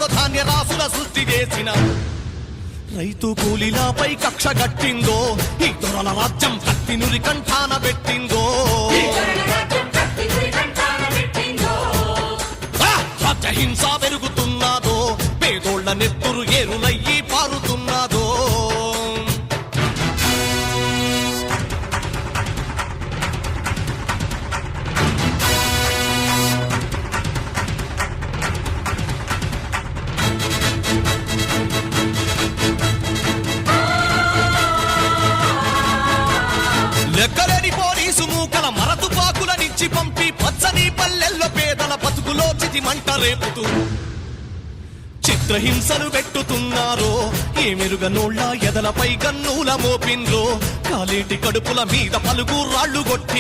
ఉన్నదో ధాన్య రాసుల సృష్టి చేసిన రైతు కూలీలపై కక్ష గట్టిందో ఈ దొరల రాజ్యం కత్తి నురి కంఠాన పెట్టిందో హింస పెరుగుతున్నాదో పేదోళ్ల నెత్తురు ఏరులయ్యి పారుతున్నాదో లెక్కలేని పోలీసు మూకల మరతుపాకులనిచ్చి పంపి పచ్చని పల్లెల్లో పేదల బతుకులో చితి మంట రేపుతూ చిత్రహింసలు పెట్టుతున్నారో ఏమెరుగనోళ్ళ ఎదలపై గన్నుల మోపిండ్రో కాలేటి కడుపుల మీద పలుగు రాళ్లు కొట్టి